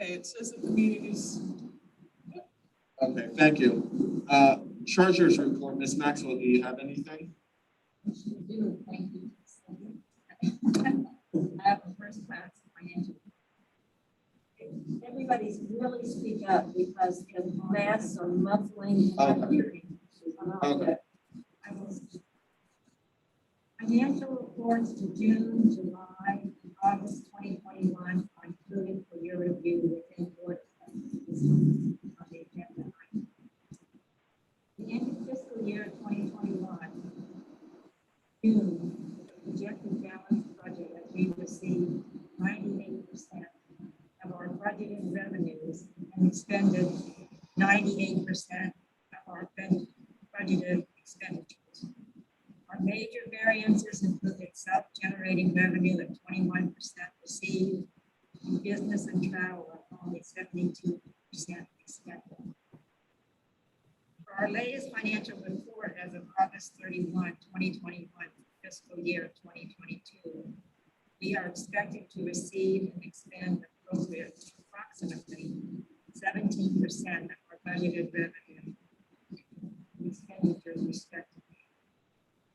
Okay, it says that the meeting is. Okay, thank you. Treasurer's report, Ms. Maxwell, do you have anything? I do, thank you. I have a first class financial. Everybody's really speak up because the masks are muffling and not hearing. Okay. Financial reports to June, July, and August 2021 are included for your review within board on the agenda. The end of fiscal year 2021, June, the projected balance budget that we received 98% of our budgeted revenues and expended 98% of our budgeted expenditures. Our major variances included self-generating revenue at 21% received, and business and travel at only 72% expended. For our latest financial report as of August 31, 2021, fiscal year 2022, we are expected to receive and expend approximately 17% of our budgeted revenue and expenditures respectively.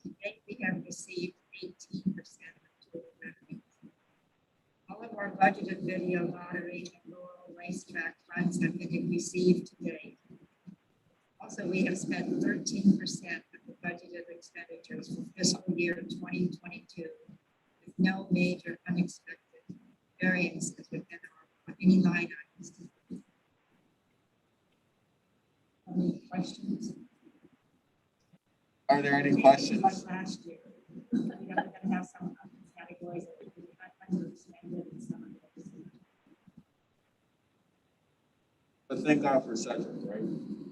To date, we have received 18% of total revenues. All of our budgeted video, lottery, and rural racetrack funds have been received to date. Also, we have spent 13% of the budgeted expenditures for fiscal year 2022 with no major unexpected variances within any line items. Any questions? Are there any questions? Like last year, we're going to have some categories that we underexpended and some of those. But thank God for Cedric, right?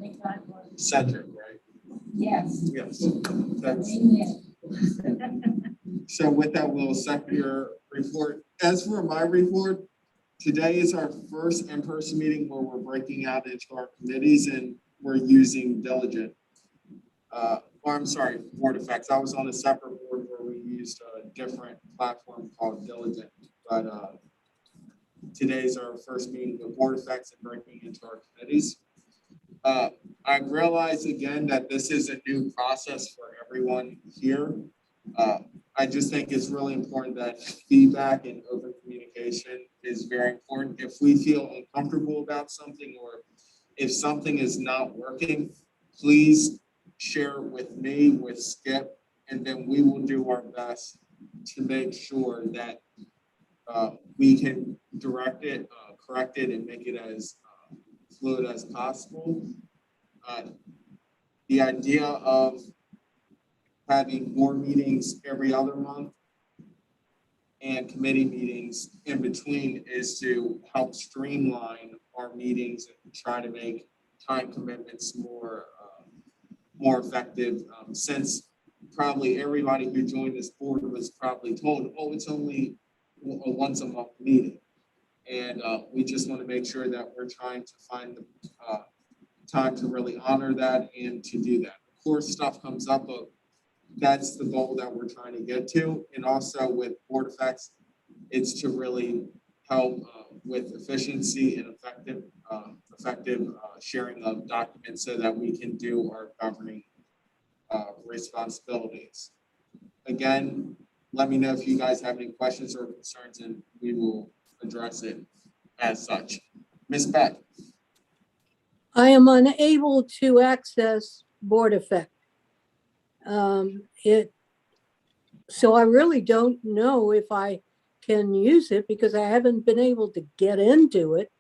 Thank God for Cedric, right? yes. Yes. That's, Amen. so with that, we'll accept your report. As for my report, today is our first in-person meeting where we're breaking out into our committees and we're using Diligent. Or I'm sorry, Board Effects. I was on a separate board where we used a different platform called Diligent. But today's our first meeting with Board Effects and breaking into our committees. I realize again that this is a new process for everyone here. I just think it's really important that feedback and open communication is very important. If we feel uncomfortable about something or if something is not working, please share with me, with Skip, and then we will do our best to make sure that we can direct it, correct it, and make it as fluid as possible. The idea of having board meetings every other month and committee meetings in between is to help streamline our meetings and try to make time commitments more effective, since probably everybody who joined this board was probably told, oh, it's only a once a month meeting. And we just want to make sure that we're trying to find the time to really honor that and to do that. Of course, stuff comes up, but that's the goal that we're trying to get to. And also with Board Effects, it's to really help with efficiency and effective sharing of documents so that we can do our governing responsibilities. Again, let me know if you guys have any questions or concerns and we will address it as such. Ms. Beck. I am unable to access Board Effect. So I really don't know if I can use it because I haven't been able to get into it.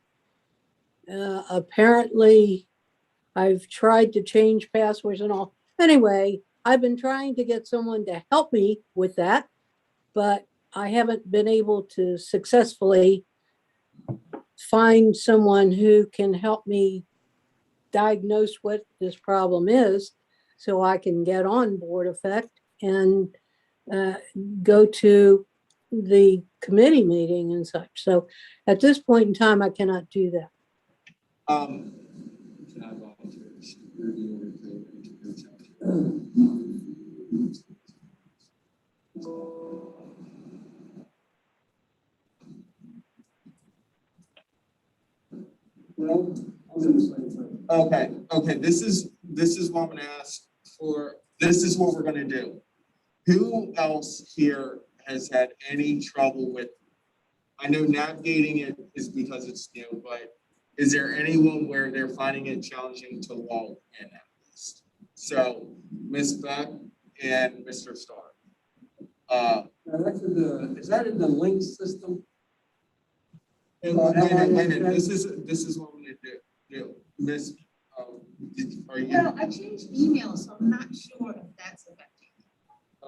Apparently, I've tried to change passwords and all. Anyway, I've been trying to get someone to help me with that, but I haven't been able to successfully find someone who can help me diagnose what this problem is so I can get on Board Effect and go to the committee meeting and such. So at this point in time, I cannot do that. Can I volunteer? Well, I'm in the same thing. Okay, this is what I'm gonna ask for, this is what we're gonna do. Who else here has had any trouble with, I know navigating it is because it's new, but is there anyone where they're finding it challenging to log in at least? So, Ms. Beck and Mr. Starr. Now, that's in the, is that in the link system? And wait a minute, this is what I'm gonna do, Ms. Are you, Well, I changed email, so I'm not sure if that's affecting.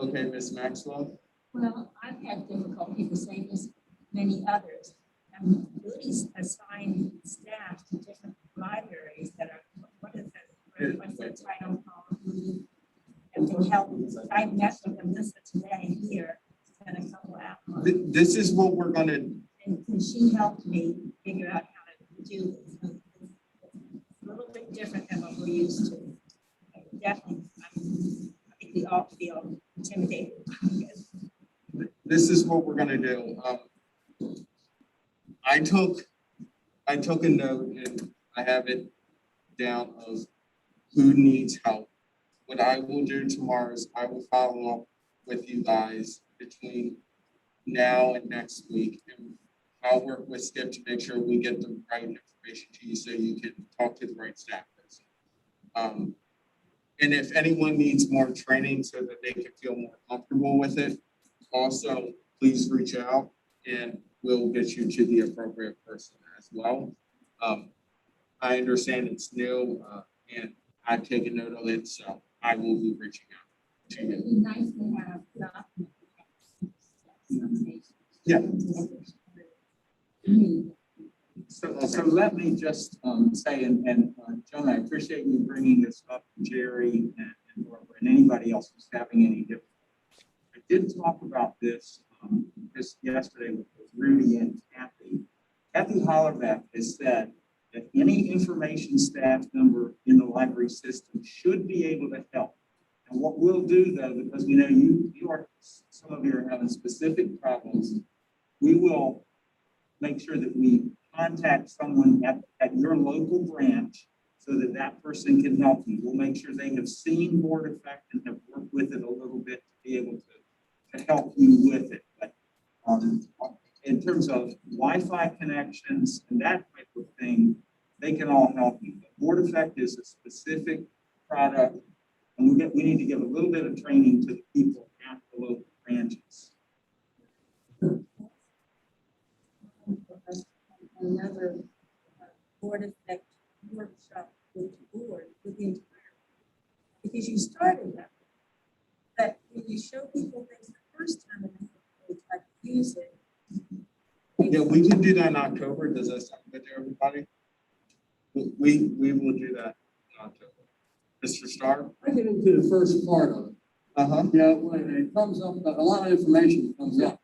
okay, Ms. Maxwell? Well, I've had difficulty the same as many others. And Moody's assigned staff to different libraries that are, what's the title called? And to help, I met with Alyssa today here, and a couple out. This is what we're gonna, And she helped me figure out how to do this. It's a little bit different than what we're used to. Definitely, I think we all feel intimidated. this is what we're gonna do. I took a note and I have it down of who needs help. What I will do tomorrow is I will follow up with you guys between now and next week. And I'll work with Skip to make sure we get the right information to you so you can talk to the right staff person. And if anyone needs more training so that they can feel more comfortable with it, also please reach out and we'll get you to the appropriate person as well. I understand it's new and I've taken note of it, so I will be reaching out to It'd you. be nice to have documents. Yeah. So let me just say, and Joan, I appreciate you bringing this up to Jerry and Barbara and anybody else who's having any difficulty. I did talk about this just yesterday with Rudy and Kathy. Kathy Hollerbeck has said that any information staff member in the library system should be able to help. And what we'll do though, because we know some of you are having specific problems, we will make sure that we contact someone at your local branch so that that person can help you. We'll make sure they have seen Board Effect and have worked with it a little bit to be able to help you with it. But in terms of Wi-Fi connections and that type of thing, they can all help you. But Board Effect is a specific product, and we need to give a little bit of training to the people at the local branches. Another Board Effect workshop with the board, with the entire, because you started that. But when you show people things the first time and they try to use it. Yeah, we can do that in October. Does that sound good to everybody? We will do that in October. Mr. Starr? I get into the first part of it. Yeah, when it comes up, a lot of information comes up.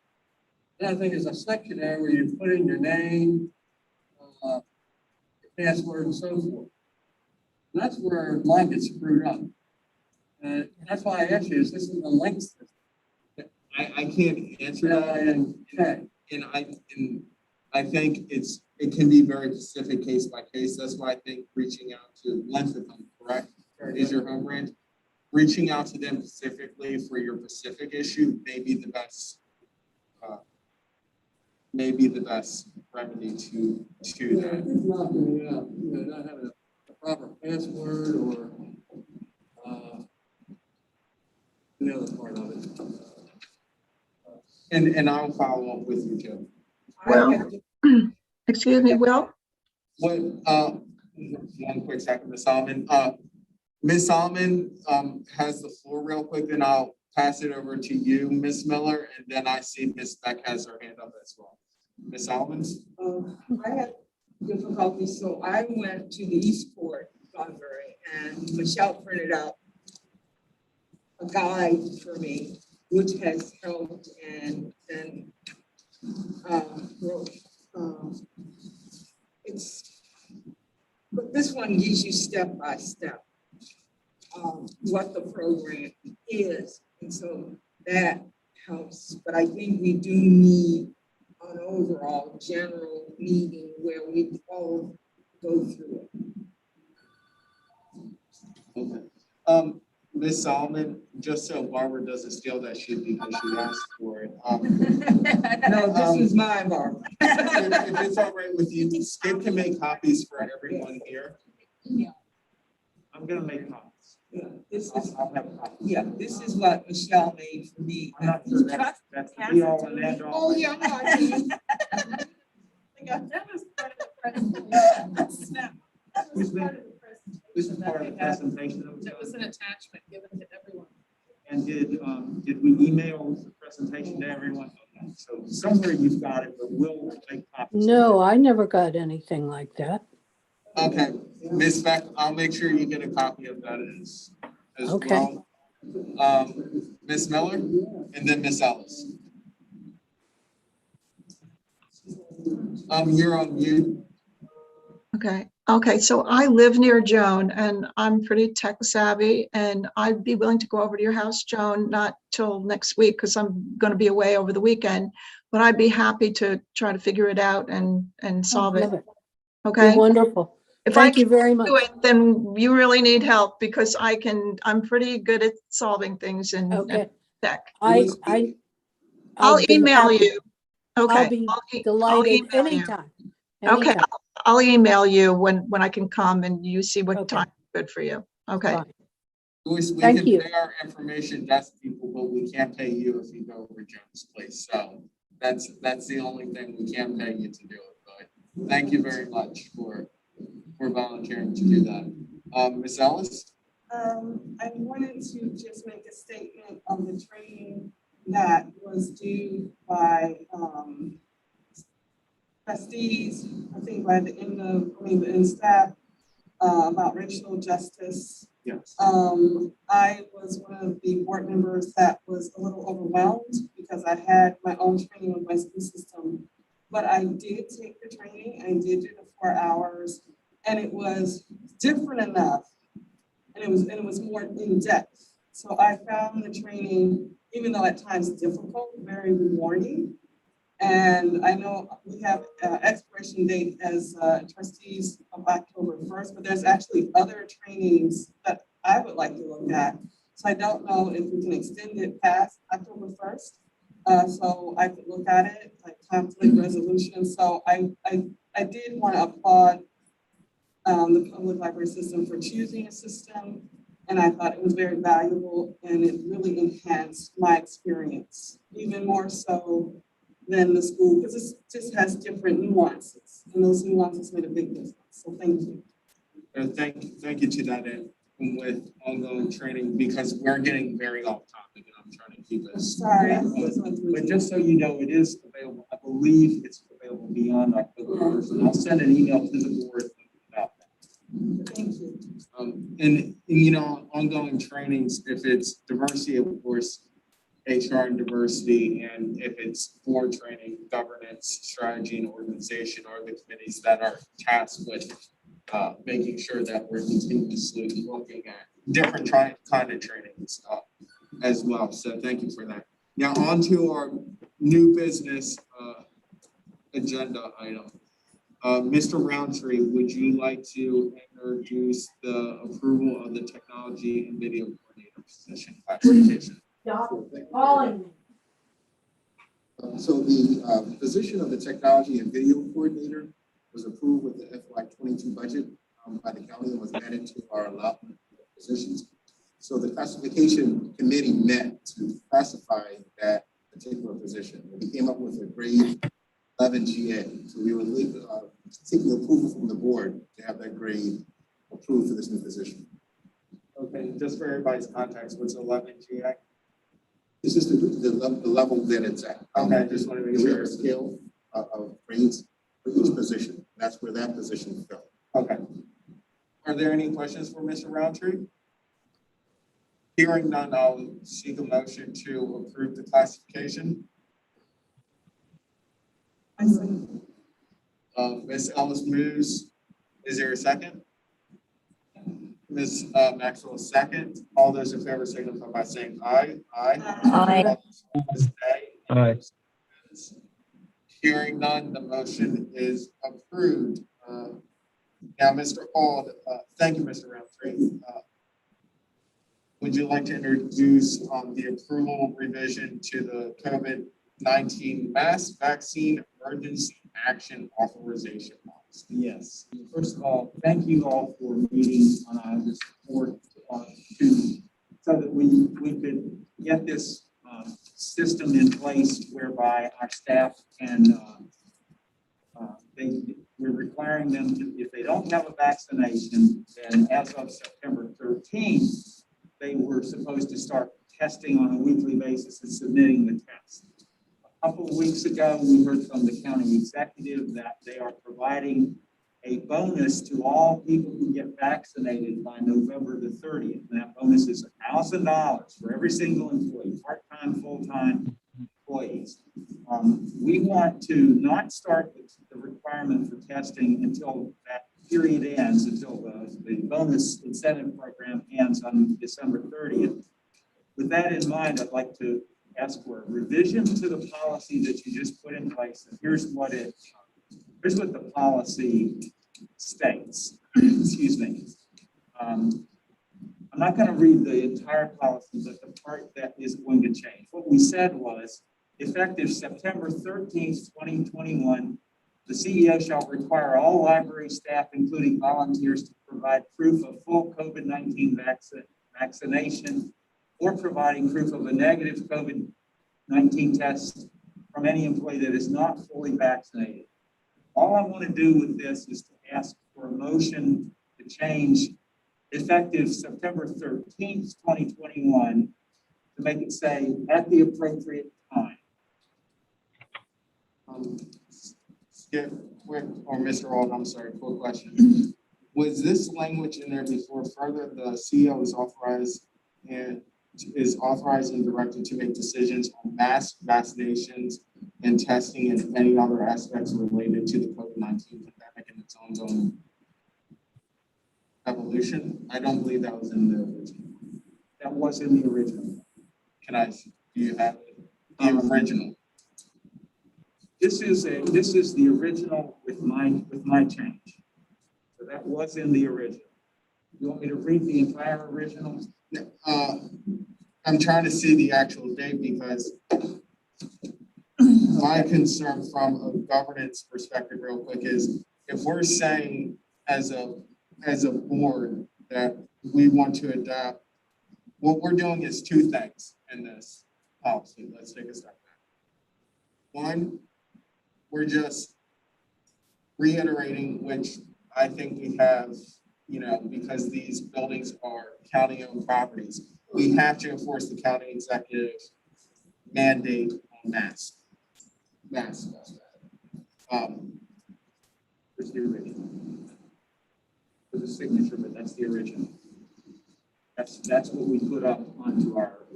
And I think there's a section there where you put in your name, your password and so forth. And that's where mine gets screwed up. And that's why I asked you, is this in the link system? I can't answer that. And I think it can be very specific case by case. That's why I think reaching out to Linthicum, correct? Is your home branch? Reaching out to them specifically for your specific issue may be the best remedy to that. It's not not having a proper password or the other part of it. And I'll follow up with you, Jim. Well, excuse me, Will? What, one quick second, Ms. Solomon. Ms. Solomon has the floor real quick, and I'll pass it over to you, Ms. Miller, and then I see Ms. Beck has her hand up as well. Ms. Solomon? I had difficulty, so I went to the Eastport Library and Michelle printed out a guide for me, which has helped and wrote, but this one gives you step by step what the program is, and so that helps. But I think we do need an overall general meeting where we all go through it. Okay. Ms. Solomon, just so Barbara doesn't steal that sheet because she asked for it. No, this is mine, Barbara. If it's all right with you, Skip can make copies for everyone here. I'm gonna make copies. Yeah, this is, I'll have copies. yeah, this is what Michelle made for me. I'm not sure that's the be all and end all. Oh, yeah, no, I mean. That was part of the presentation. Snap. That was Excuse me? part of the presentation. This is part of the that we had. presentation. That was an attachment given to everyone. And did we email the presentation to everyone? Okay, so somewhere you've got it, but we'll make copies. No, I never got anything like that. Okay, Ms. Beck, I'll make sure you get a copy of that as Okay. well. Ms. Miller, and then Ms. Ellis. You're on mute. Okay, so I live near Joan and I'm pretty tech savvy and I'd be willing to go over to your house, Joan, not till next week because I'm going to be away over the weekend, but I'd be happy to try to figure it out and solve it. Love it. Be Okay. wonderful. If I Thank you very much. do it, then you really need help because I'm pretty good at solving things in Okay. tech. I'll be email happy. you. Okay. I'll be I'll delighted email you. anytime. Okay, Anytime. I'll email you when I can come and you see what Okay. time is good for you. Okay. Fine. We Thank can you. pay our information desk people, but we can't pay you if you go over Joan's place. So that's the only thing we can't pay you to do it. But thank you very much for volunteering to do that. Ms. Ellis? I wanted to just make a statement on the training that was due by, trustees, I think by the end of, the staff, about racial justice. Yes. I was one of the board members that was a little overwhelmed because I had my own training with my school system. But I did take the training, I did do the 4 hours, and it was different enough. And it was more in depth. So I found the training, even though at times difficult, very rewarding. And I know we have expiration date as trustees of October 1st, but there's actually other trainings that I would like to look at. So I don't know if we can extend it past October 1st. So I could look at it, like conflict resolution. So I did want to applaud the public library system for choosing a system. And I thought it was very valuable and it really enhanced my experience, even more so than the school, because it just has different nuances and those nuances made a big difference. So thank you. Thank you to that end with ongoing training because we're getting very off topic and I'm trying to keep us. Sorry. But just so you know, it is available. I believe it's available beyond October 1st. And I'll send an email to the board about that. Thank you. And you know, ongoing trainings, if it's diversity, of course, HR and diversity, and if it's board training, governance, strategy, and organization are the committees that are tasked with making sure that we're continuously looking at different kind of trainings as well. So thank you for that. Now on to our new business agenda item. Mr. Roundtree, would you like to introduce the approval of the technology and video coordinator position classification? So the position of the technology and video coordinator was approved with the FY22 budget by the county and was added to our allotment of positions. So the classification committee met to classify that particular position. We came up with a grade 11 GA. So we were seeking approval from the board to have that grade approved for this new position. Okay, just for everybody's context, what's 11 GA? This is the level that it's at. Okay, just want to make We have sure. a scale of grades for each position. That's where that position fell. Okay. Are there any questions for Mr. Roundtree? Hearing none, I'll seek a motion to approve the classification. I see. Ms. Ellis moves. Is there a second? Ms. Maxwell, second. All those in favor signify by saying aye. Aye. Aye. Aye. Hearing none, the motion is approved. Now, Mr. Auld, thank you, Mr. Roundtree. Would you like to introduce the approval revision to the COVID-19 mass vaccine emergency action authorization policy? Yes. First of all, thank you all for meeting on this board so that we could get this system in place whereby our staff can we're requiring them to, if they don't have a vaccination, then as of September 13th, they were supposed to start testing on a weekly basis and submitting the test. A couple of weeks ago, we heard from the county executive that they are providing a bonus to all people who get vaccinated by November the 30th. And that bonus is $1,000 for every single employee, part-time, full-time employees. We want to not start the requirement for testing until that period ends, until the bonus incentive program ends on December 30th. With that in mind, I'd like to ask for a revision to the policy that you just put in place. And here's what the policy states. Excuse me. I'm not going to read the entire policy, but the part that is going to change. What we said was, effective September 13th, 2021, the CEO shall require all library staff, including volunteers, to provide proof of full COVID-19 vaccination or providing proof of a negative COVID-19 test from any employee that is not fully vaccinated. All I want to do with this is to ask for a motion to change effective September 13th, 2021, to make it say at the appropriate time. Skip, quick, or Mr. Auld, I'm sorry, quick question. Was this language in there before further the CEO is authorized and directed to make decisions on mass vaccinations and testing and any other aspects related to the COVID-19 pandemic and its own evolution? I don't believe that was in the original. That was in the original. Do you have it? The original? This is the original with my change. So that was in the original. You want me to read the entire original? I'm trying to see the actual date because my concern from a governance perspective real quick is if we're saying as a board that we want to adopt, what we're doing is two things in this policy. Let's take a step back. One, we're just reiterating, which I think we have, because these buildings are county-owned properties, we have to enforce the county executive mandate on mask. Where's the original? There's a signature, but that's the original. That's what we put up onto our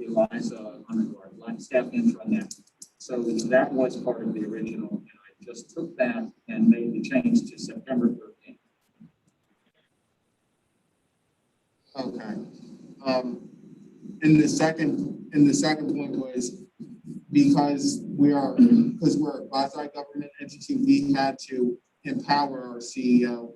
staff intranet. So that was part of the original, and I just took that and made the change to September 13th. Okay. And the second point was because we're a quasi-government entity, we had to empower our CEO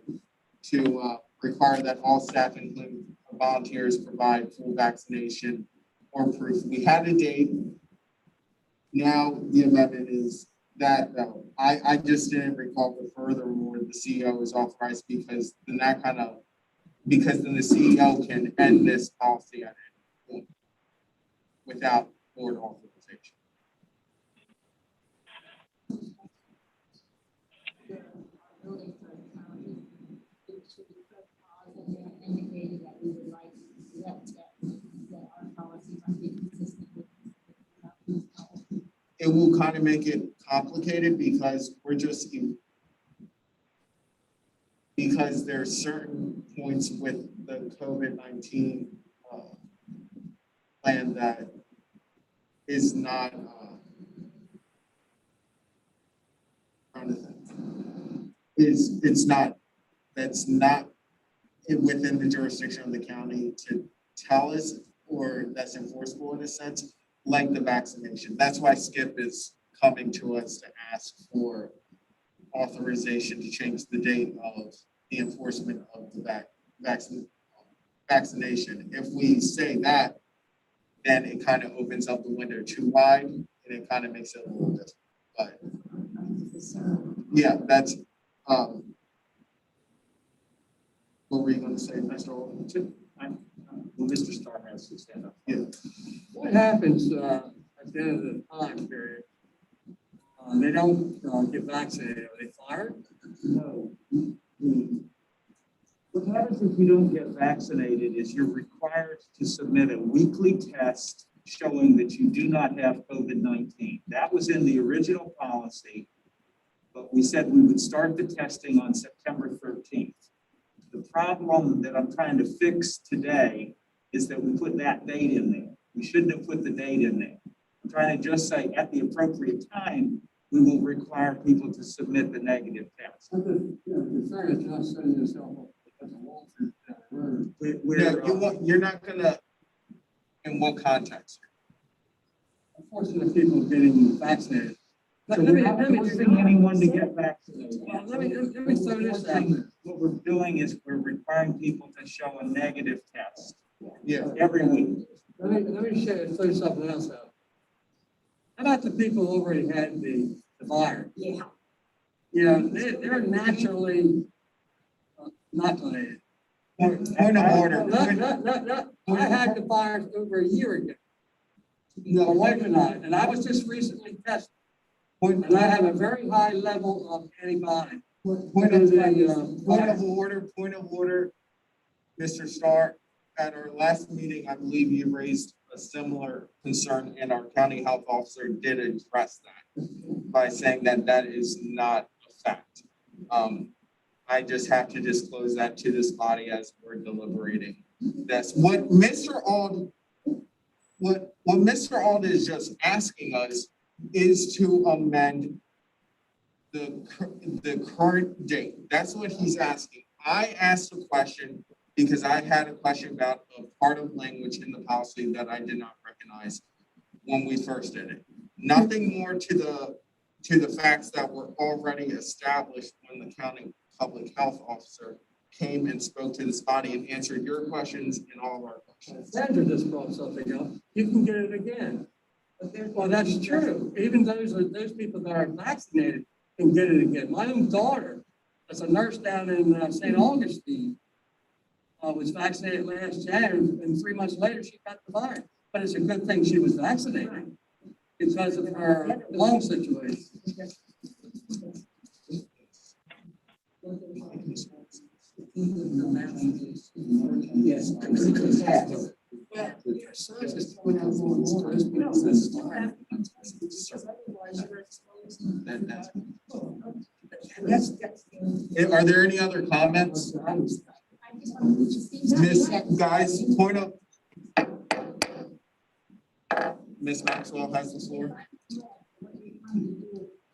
to require that all staff, including volunteers, provide full vaccination or proof. We had a date. Now the amendment is that I just didn't recall, but furthermore, the CEO is authorized because then the CEO can end this policy at any point without board authorization. Indicated that we would like that our policies are consistent with it will kind of make it complicated because because there's certain points with the COVID-19 plan that is not that's not within the jurisdiction of the county to tell us, or that's enforceable in a sense, like the vaccination. That's why Skip is coming to us to ask for authorization to change the date of the enforcement of the vaccination. If we say that, then it kind of opens up the window too wide and it kind of makes it a little different. But yeah, that's, what were you going to say, Mr. Alderman? Well, Mr. Starr has his hand up. Yeah. What happens at the end of the time period? They don't get vaccinated, are they fired? No. What happens if you don't get vaccinated is you're required to submit a weekly test showing that you do not have COVID-19. That was in the original policy, but we said we would start the testing on September 13th. The problem that I'm trying to fix today is that we put that date in there. We shouldn't have put the date in there. I'm trying to just say at the appropriate time, we will require people to submit the negative test. So the thing is just setting yourself up as a walkthrough down the road. You're not gonna, in what context? Unfortunately, people getting vaccinated. So we're not forcing anyone to get vaccinated. Well, let me throw this out there. What we're doing is we're requiring people to show a negative test Yeah. every week. Let me throw something else out. How about the people who already had the virus? Yeah. You know, they're naturally inoculated. Point of order. I had the virus over a year ago. My wife and I was just recently tested. And I have a very high level of antibodies. Point of order, Mr. Starr. At our last meeting, I believe you raised a similar concern and our county health officer did address that by saying that that is not a fact. I just have to disclose that to this body as we're deliberating. That's what Mr. Ald is just asking us is to amend the current date. That's what he's asking. I asked a question because I had a question about a part of language in the policy that I did not recognize when we first did it. Nothing more to the facts that were already established when the county public health officer came and spoke to this body and answered your questions and all of our questions. Sandra just brought something up. You can get it again. Well, that's true. Even those people that are vaccinated can get it again. My own daughter, as a nurse down in St. Augustine, was vaccinated last January, and 3 months later she got the virus. But it's a good thing she was vaccinated because of her lung situation. Yes. Are there any other comments? Miss, guys, point up. Miss Maxwell has the floor.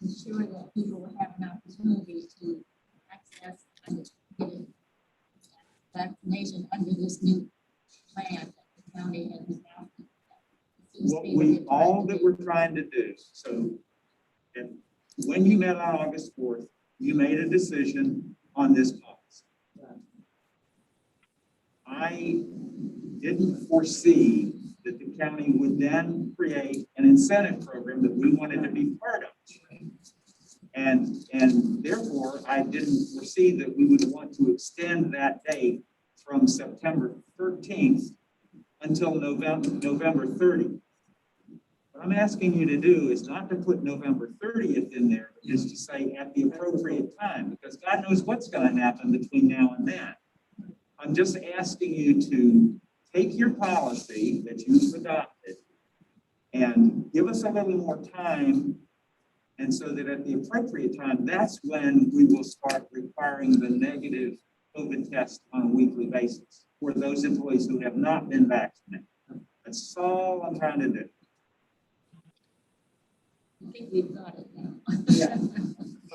Ensure that people will have an opportunity to access and get vaccination under this new plan that the county has adopted. All that we're trying to do, so and when you met on August 4th, you made a decision on this policy. I didn't foresee that the county would then create an incentive program that we wanted to be part of. And therefore, I didn't foresee that we would want to extend that date from September 13th until November 30th. What I'm asking you to do is not to put November 30th in there, but just to say at the appropriate time, because God knows what's going to happen between now and then. I'm just asking you to take your policy that you've adopted and give us a little more time. And so that at the appropriate time, that's when we will start requiring the negative COVID test on a weekly basis for those employees who have not been vaccinated. That's all I'm trying to do. I think we've got it now. Yeah.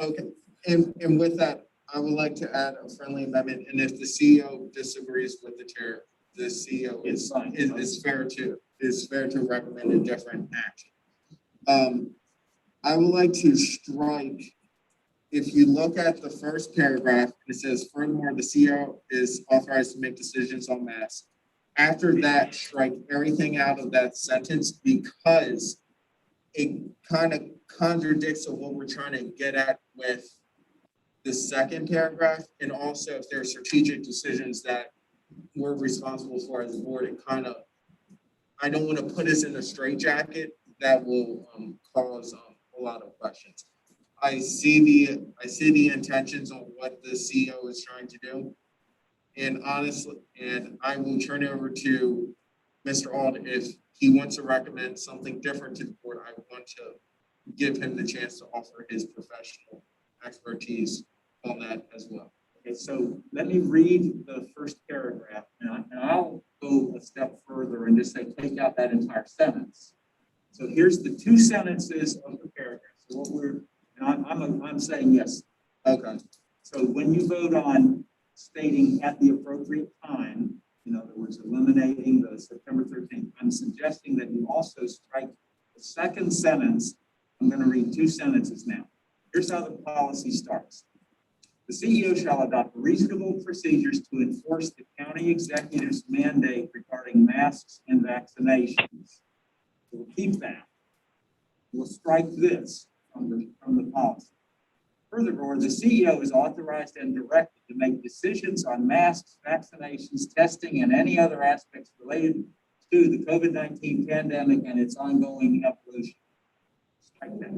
Okay. And with that, I would like to add a friendly amendment. And if the CEO disagrees with the chair, the CEO is fair to recommend a different action. I would like to strike if you look at the first paragraph, it says furthermore, the CEO is authorized to make decisions on masks. After that, strike everything out of that sentence because it kind of contradicts what we're trying to get at with the second paragraph. And also if there are strategic decisions that we're responsible for as a board, it kind of, I don't want to put us in a straitjacket that will cause a lot of questions. I see the intentions on what the CEO is trying to do. And honestly, and I will turn it over to Mr. Ald if he wants to recommend something different to the board. I want to give him the chance to offer his professional expertise on that as well. Okay, so let me read the first paragraph, and I'll go a step further and just say, take out that entire sentence. So here's the two sentences of the paragraph. So what I'm saying yes. Okay. So when you vote on stating at the appropriate time, in other words, eliminating the September 13th, I'm suggesting that you also strike the second sentence. I'm going to read two sentences now. Here's how the policy starts. The CEO shall adopt reasonable procedures to enforce the county executive's mandate regarding masks and vaccinations. We'll keep that. We'll strike this from the policy. Furthermore, the CEO is authorized and directed to make decisions on masks, vaccinations, testing, and any other aspects related to the COVID-19 pandemic and its ongoing evolution. Strike that.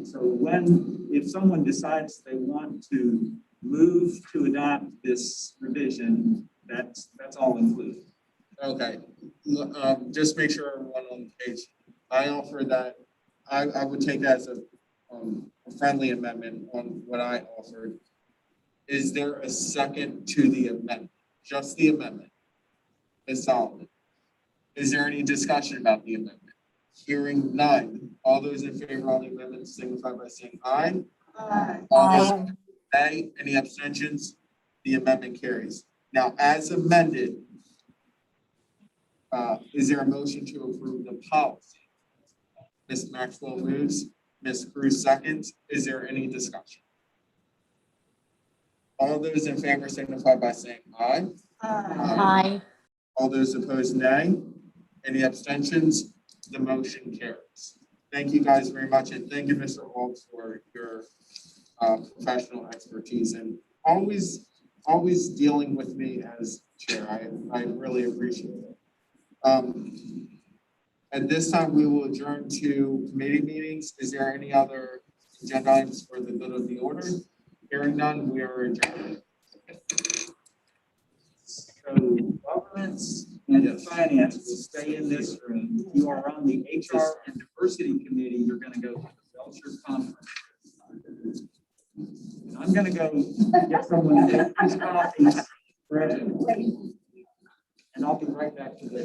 So when, if someone decides they want to move to adopt this revision, that's all included. Okay, just make sure everyone on the page. I offer that, I would take that as a friendly amendment on what I offered. Is there a second to the amendment? Just the amendment? Ms. Solomon, is there any discussion about the amendment? Hearing none, all those in favor of the amendment signify by saying aye. Aye. All those opposed, nay. Any abstentions? The amendment carries. Now, as amended, is there a motion to approve the policy? Ms. Maxwell moves, Ms. Cruz seconds. Is there any discussion? All those in favor signify by saying aye. Aye. All those opposed, nay. Any abstentions? The motion carries. Thank you guys very much, and thank you, Mr. Holt, for your professional expertise and always dealing with me as chair. I really appreciate it. At this time, we will adjourn to committee meetings. Is there any other agenda items for the good of the order? Hearing none, we are adjourned. So governance and finance will stay in this room. If you are on the HR and diversity committee, you're going to go to the Belcher conference. And I'm going to go get someone to take these copies for everyone. And I'll be right back to the